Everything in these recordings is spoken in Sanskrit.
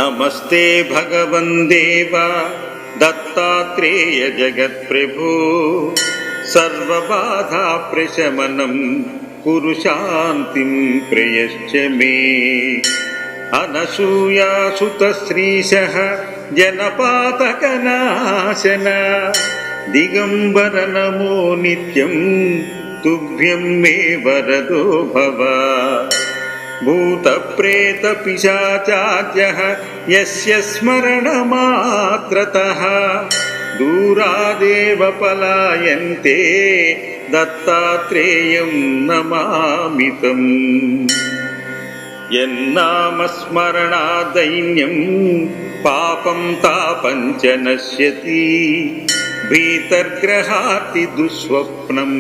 नमस्ते भगवन् देव दत्तात्रेय जगत्प्रभो सर्वबाधा प्रशमनं कुरु शान्तिं प्रयश्च मे। अनसूयासुतश्रीशः जनपातकनाशन दिगम्बर नमो नित्यं तुभ्यं मे वरदो भव। भूतप्रेतपिशाचाद्यः यस्य स्मरणमात्रतः दूरादेव पलायन्ते दत्तात्रेयं नमामि तम्। यन्नामस्मरणादैन्यं पापं तापं च नश्यति भीतर्ग्रहाति दुःस्वप्नं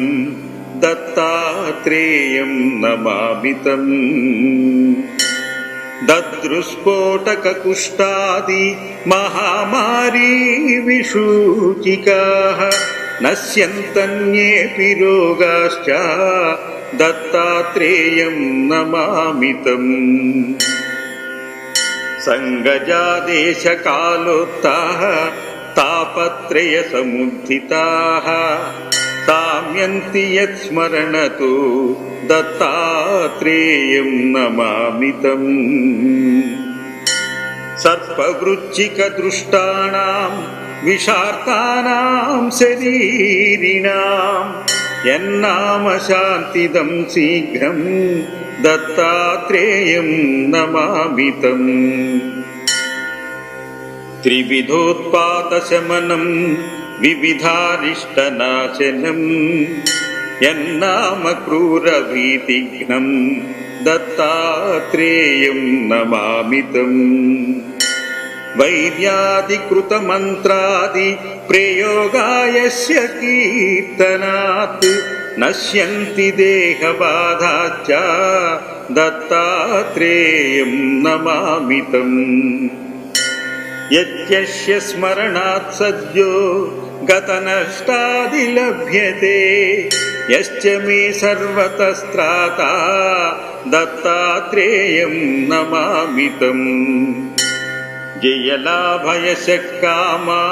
दत्तात्रेयं नमामि तम्। दद्रुस्फोटककुष्ठादि महामारी विषूचिकाः नश्यन्तन्येऽपि रोगाश्च दत्तात्रेयं नमामि तम्। संगजादेशकालोत्ताः तापत्रयसमुद्धिताः ताम्यन्ति यत्स्मरणतो दत्तात्रेयं नमामि तम्। सर्पवृश्चिकदृष्टानां विषार्तानां शरीरिणां यन्नाम शान्तिदं शीघ्रं दत्तात्रेयं नमामि तम्। त्रिविधोत्पातशमनं विविधारिष्टनाशनं यन्नाम क्रूरभीतिघ्नं दत्तात्रेयं नमामि तम्। वैर्यादिकृतमन्त्रादि प्रयोगायस्य कीर्तनात् नश्यन्ति देहबाधाश्च दत्तात्रेयं नमामि तम्। यस्य स्मरणात् सद्यो गतनष्टादि लभ्यते यश्च मे सर्वतस्त्राता दत्तात्रेयं नमामि तम्। जयलाभयशः कामा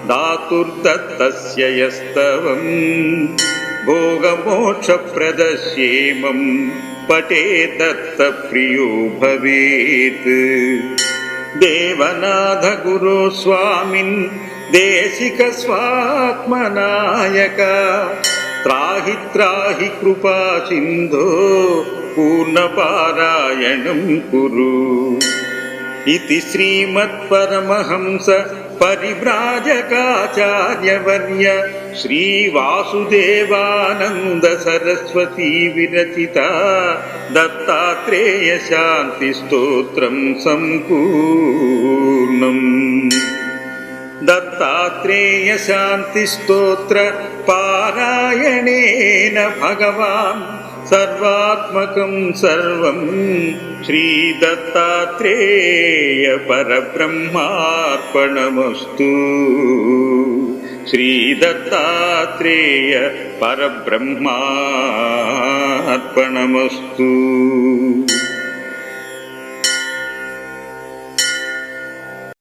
दातुर्दत्तस्य यस्तवं भोगमोक्षप्रदस्येमं पठेत् दत्तप्रियो भवेत्। देवनाथ गुरो स्वामिन् देशिक स्वात्मनायक त्राहि त्राहि कृपा सिन्धो पूर्णपारायणं कुरु। इति श्रीमत्परमहंस परिव्राजकाचार्यवर्य श्रीवासुदेवानन्द सरस्वती विरचिता दत्तात्रेय शान्तिस्तोत्रं सम्पूर्णम्। दत्तात्रेय शान्तिस्तोत्र पारायणेन भगवान् सर्वात्मकं सर्वं श्रीदत्तात्रेय परब्रह्मार्पणमस्तु। श्रीदत्तात्रेय परब्रह्मार्पणमस्तु।